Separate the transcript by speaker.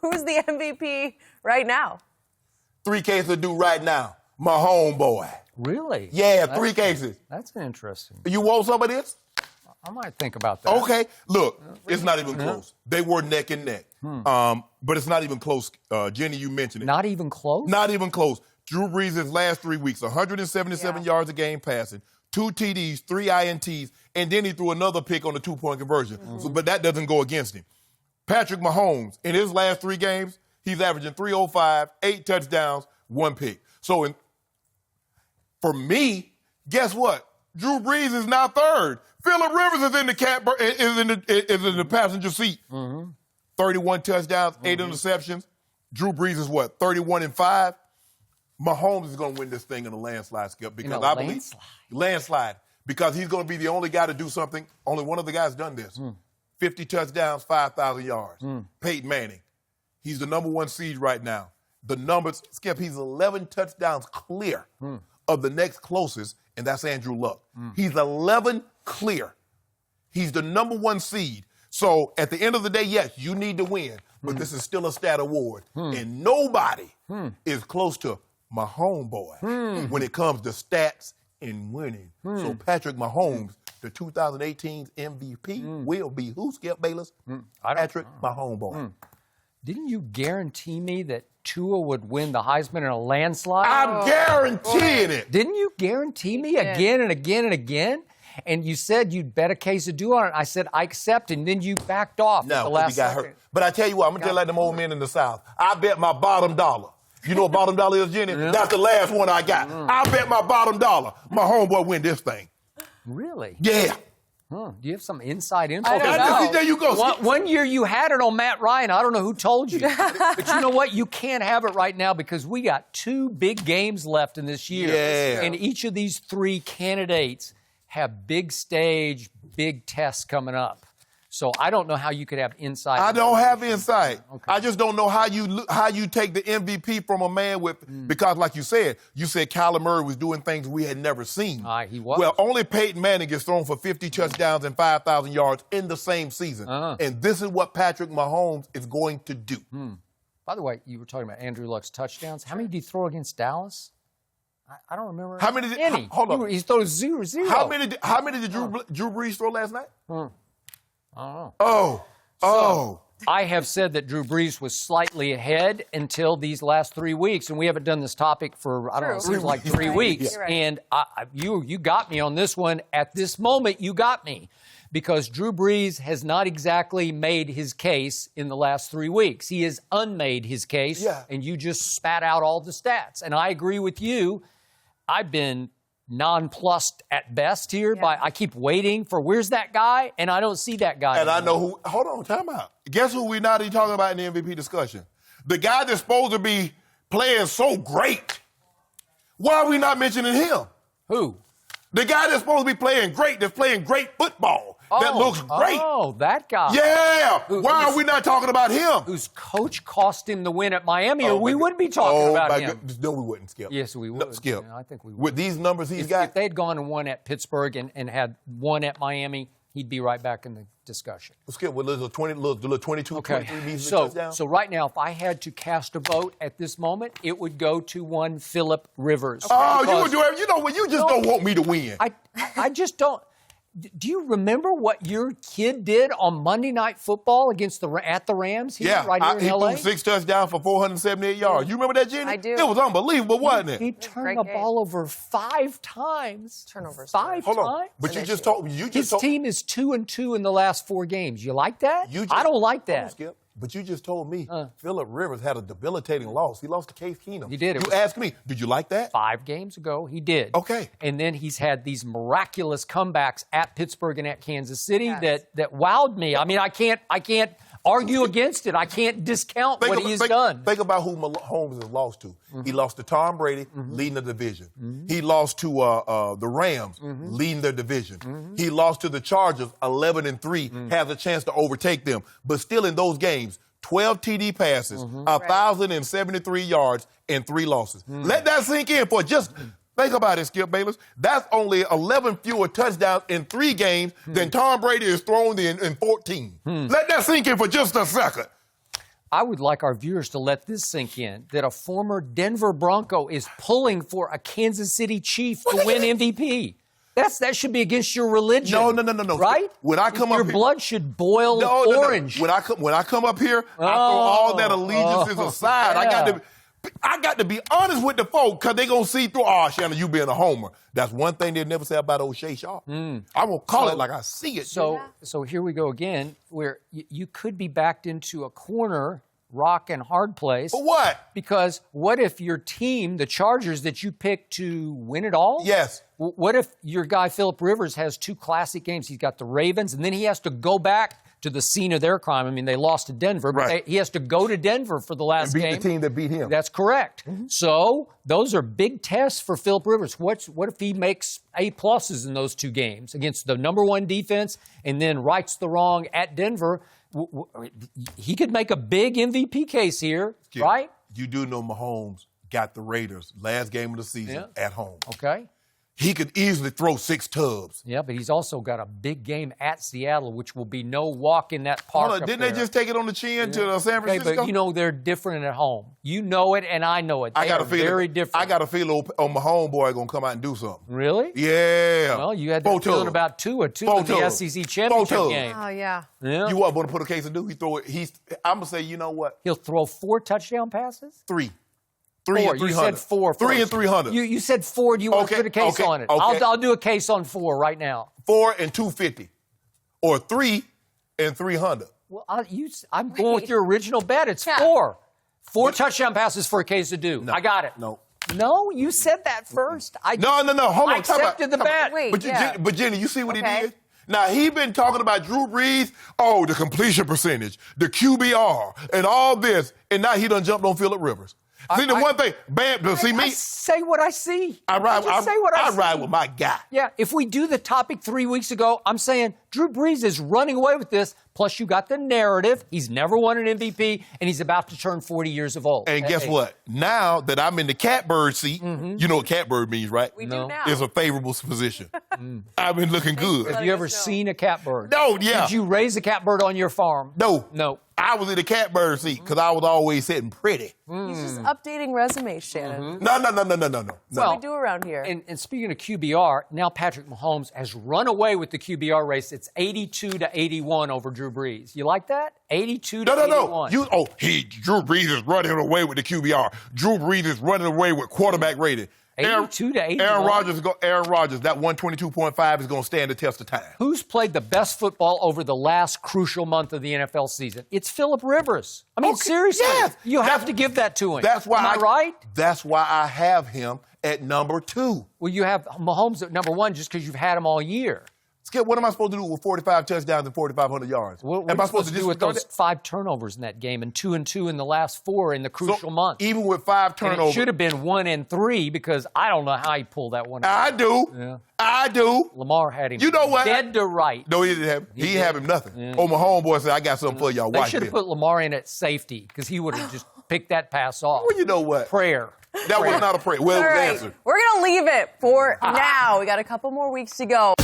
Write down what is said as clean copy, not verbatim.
Speaker 1: Who's the MVP right now?
Speaker 2: 3 cases to do right now. My homeboy.
Speaker 3: Really?
Speaker 2: Yeah, 3 cases.
Speaker 3: That's interesting.
Speaker 2: You want some of this?
Speaker 3: I might think about that.
Speaker 2: Okay. Look, it's not even close. They were neck and neck. But it's not even close. Jenny, you mentioned it.
Speaker 3: Not even close?
Speaker 2: Not even close. Drew Brees' last 3 weeks, 177 yards a game passing, 2 TDs, 3 INTs, and then he threw another pick on the 2-point conversion. But that doesn't go against him. Patrick Mahomes, in his last 3 games, he's averaging 305, 8 touchdowns, 1 pick. So for me, guess what? Drew Brees is now third. Phillip Rivers is in the passenger seat. 31 touchdowns, 8 interceptions. Drew Brees is what? 31-5. Mahomes is going to win this thing in a landslide, Skip, because I believe landslide because he's going to be the only guy to do something. Only one of the guys done this. 50 touchdowns, 5,000 yards. Peyton Manning. He's the number 1 seed right now. The numbers, Skip, he's 11 touchdowns clear of the next closest, and that's Andrew Luck. He's 11 clear. He's the number 1 seed. So at the end of the day, yes, you need to win, but this is still a stat award. And nobody is close to my homeboy when it comes to stats and winning. So Patrick Mahomes, the 2018's MVP, will be who, Skip Bayless? Patrick, my homeboy.
Speaker 3: Didn't you guarantee me that Tua would win the Heisman in a landslide?
Speaker 2: I'm guaranteeing it.
Speaker 3: Didn't you guarantee me again and again and again? And you said you'd bet a case of do on it. I said, I accept, and then you backed off at the last second.
Speaker 2: Hurt. But I tell you what, I'm going to tell you like them old men in the South. I bet my bottom dollar. You know what bottom dollar is, Jenny? That's the last one I got. I bet my bottom dollar. My homeboy win this thing.
Speaker 3: Really?
Speaker 2: Yeah.
Speaker 3: Do you have some inside info?
Speaker 1: I don't know.
Speaker 2: There you go.
Speaker 3: One year you had it on Matt Ryan. I don't know who told you. But you know what? You can't have it right now because we got 2 big games left in this year.
Speaker 2: Yeah.
Speaker 3: And each of these 3 candidates have big stage, big tests coming up. So I don't know how you could have insight.
Speaker 2: I don't have insight. Okay. I just don't know how you take the MVP from a man with because, like you said Kyler Murray was doing things we had never seen.
Speaker 3: He was.
Speaker 2: Well, only Peyton Manning gets thrown for 50 touchdowns and 5,000 yards in the same season, and this is what Patrick Mahomes is going to do.
Speaker 3: By the way, you were talking about Andrew Luck's touchdowns. How many did he throw against Dallas? I don't remember.
Speaker 2: How many? Hold on.
Speaker 3: He's thrown 0.
Speaker 2: How many did Drew Brees throw last night?
Speaker 3: I don't
Speaker 2: know.
Speaker 3: So, I have said that Drew Brees was slightly ahead until these last 3 weeks, and we haven't done this topic for, I don't know, it seems like 3 weeks.
Speaker 1: Right.
Speaker 3: And you got me on this one. At this moment, you got me. Because Drew Brees has not exactly made his case in the last 3 weeks. He has unmade his case, and you just spat out all the stats. And I agree with you. I've been nonplussed at best here. I keep waiting for where's that guy, and I don't see that guy.
Speaker 2: And I know who. Hold on, time out. Guess who we're not even talking about in the MVP discussion? The guy that's supposed to be playing so great. Why are we not mentioning him?
Speaker 3: Who?
Speaker 2: The guy that's supposed to be playing great, that's playing great football. That looks great.
Speaker 3: Oh, that guy.
Speaker 2: Yeah. Why are we not talking about him?
Speaker 3: Whose coach cost him the win at Miami, or we wouldn't be talking about him.
Speaker 2: No, we wouldn't, Skip.
Speaker 3: Yes, we would.
Speaker 2: No, Skip.
Speaker 3: Yeah, I think we would.
Speaker 2: With these numbers he's got.
Speaker 3: If they'd gone and won at Pittsburgh and had won at Miami, he'd be right back in the discussion.
Speaker 2: Well, Skip, with little 22,
Speaker 3: okay.
Speaker 2: 23 measly touchdowns.
Speaker 3: So right now, if I had to cast a vote at this moment, it would go to one Phillip Rivers.
Speaker 2: Oh, you would do it. You know what? You just don't want me to win.
Speaker 3: I just don't. Do you remember what your kid did on Monday Night Football at the Rams? Right here in L.A.?
Speaker 2: He threw 6 touchdowns for 478 yards. You remember that, Jenny?
Speaker 1: I do.
Speaker 2: It was unbelievable, wasn't it?
Speaker 3: He turned the ball over 5 times.
Speaker 1: Turnovers.
Speaker 3: 5
Speaker 2: Hold
Speaker 3: times?
Speaker 2: on. But you just told me.
Speaker 3: His team is 2-2 in the last 4 games. You like that? I don't like that.
Speaker 2: Hold on, Skip. But you just told me Phillip Rivers had a debilitating loss. He lost to Case Keenum.
Speaker 3: He did.
Speaker 2: You asked me, did you like that?
Speaker 3: 5 games ago, he did.
Speaker 2: Okay.
Speaker 3: And then he's had these miraculous comebacks at Pittsburgh and at Kansas City that wowed me. I mean, I can't argue against it. I can't discount what he's done.
Speaker 2: Think about who Mahomes has lost to. He lost to Tom Brady, leading the division. He lost to the Rams, leading their division. He lost to the Chargers, 11-3, has a chance to overtake them. But still in those games, 12 TD passes, 1,073 yards, and 3 losses. Let that sink in for just... Think about it, Skip Bayless. That's only 11 fewer touchdowns in 3 games than Tom Brady has thrown in 14. Let that sink in for just a second.
Speaker 3: I would like our viewers to let this sink in, that a former Denver Bronco is pulling for a Kansas City Chief to win MVP. That should be against your religion.
Speaker 2: No.
Speaker 3: Right?
Speaker 2: When I come
Speaker 3: your
Speaker 2: up here,
Speaker 3: blood should boil orange.
Speaker 2: No. When I come up here, I throw all that allegiances aside.
Speaker 3: Yeah.
Speaker 2: I got to be honest with the folk, because they going to see through, Shannon, you being a homer. That's one thing they'll never say about O'Shea Sharpe. I will call it like I see it.
Speaker 3: So here we go again, where you could be backed into a corner, rock and hard place.
Speaker 2: For what?
Speaker 3: Because what if your team, the Chargers that you picked to win it all?
Speaker 2: Yes.
Speaker 3: What if your guy, Phillip Rivers, has 2 classic games? He's got the Ravens, and then he has to go back to the scene of their crime. I mean, they lost to Denver, but he has to go to Denver for the last game.
Speaker 2: And beat the team that beat him.
Speaker 3: That's correct. So those are big tests for Phillip Rivers. What if he makes A-pluses in those 2 games against the #1 defense and then rights the wrong at Denver? He could make a big MVP case here, right?
Speaker 2: You do know Mahomes got the Raiders last game of the season at home.
Speaker 3: Okay.
Speaker 2: He could easily throw 6 tubs.
Speaker 3: Yeah, but he's also got a big game at Seattle, which will be no walk in that park.
Speaker 2: Hold on, didn't they just take it on the chin to San Francisco?
Speaker 3: Okay, but you know they're different at home. You know it, and I know it. They are very different.
Speaker 2: I got a feeling my homeboy going to come out and do something.
Speaker 3: Really?
Speaker 2: Yeah.
Speaker 3: Well, you had that feeling about Tua in the SEC championship game.
Speaker 1: Oh, yeah.
Speaker 2: You want to put a case of do? He throw it. I'm going to say, you know what?
Speaker 3: He'll throw 4 touchdown passes?
Speaker 2: 3.
Speaker 3: 4. You said 4
Speaker 2: 3
Speaker 3: first.
Speaker 2: and 300.
Speaker 3: You said 4. Do you want to put a case on it?
Speaker 2: Okay.
Speaker 3: I'll do a case on 4 right now.
Speaker 2: 4 and 250. Or 3 and 300.
Speaker 3: Well, I'm going with your original bet. It's 4. 4 touchdown passes for a case of do.
Speaker 2: No,
Speaker 3: I got it. No, you said that first.
Speaker 2: No. Hold on.
Speaker 3: I accepted the bet.
Speaker 1: Wait,
Speaker 2: But Jenny, you see what he did? Now, he been talking about Drew Brees, the completion percentage, the QBR, and all this, and now he done jumped on Phillip Rivers. See, one thing,
Speaker 3: I say what I see.
Speaker 2: I ride with my guy.
Speaker 3: Yeah, if we do the topic 3 weeks ago, I'm saying Drew Brees is running away with this. Plus, you got the narrative. He's never won an MVP, and he's about to turn 40 years of old.
Speaker 2: And guess what? Now that I'm in the catbird seat, you know what catbird means, right?
Speaker 1: We do now.
Speaker 2: It's a favorable position. I've been looking good.
Speaker 3: Have you ever seen a catbird?
Speaker 2: No, yeah.
Speaker 3: Did you raise a catbird on your farm?
Speaker 2: No. I was in the catbird seat because I was always sitting pretty.
Speaker 1: He's just updating resumes, Shannon.
Speaker 2: No.
Speaker 1: That's what we do around here.
Speaker 3: And speaking of QBR, now Patrick Mahomes has run away with the QBR race. It's 82-81 over Drew Brees. You like that? 82-81.
Speaker 2: No. Drew Brees is running away with the QBR. Drew Brees is running away with quarterback rating.
Speaker 3: 82-81.
Speaker 2: Aaron Rodgers, that 122.5 is going to stand the test of time.
Speaker 3: Who's played the best football over the last crucial month of the NFL season? It's Phillip Rivers. I mean, seriously.
Speaker 2: Yes.
Speaker 3: You have to give that to him.
Speaker 2: That's why
Speaker 3: Am I right?
Speaker 2: That's why I have him at number 2.
Speaker 3: Well, you have Mahomes at number 1 just because you've had him all year.
Speaker 2: Skip, what am I supposed to do with 45 touchdowns and 4,500 yards?
Speaker 3: What am I supposed to do with those 5 turnovers in that game and 2 and 2 in the last 4 in the crucial month?
Speaker 2: Even with 5 turnovers.
Speaker 3: And it should have been 1 and 3 because I don't know how he pulled that one out.
Speaker 2: I do.
Speaker 3: Yeah.
Speaker 2: I do.
Speaker 3: Lamar had him.
Speaker 2: You know what?
Speaker 3: Dead to right.
Speaker 2: No, he didn't have him. He didn't have him nothing. Yeah. My homeboy said, I got something for y'all.
Speaker 3: They should have put Lamar in at safety because he would have just picked that pass off.
Speaker 2: Well, you know what?
Speaker 3: Prayer.
Speaker 2: That was not a prayer. Well, it was an answer.
Speaker 1: We're going to leave it for now. We got a couple more weeks to go.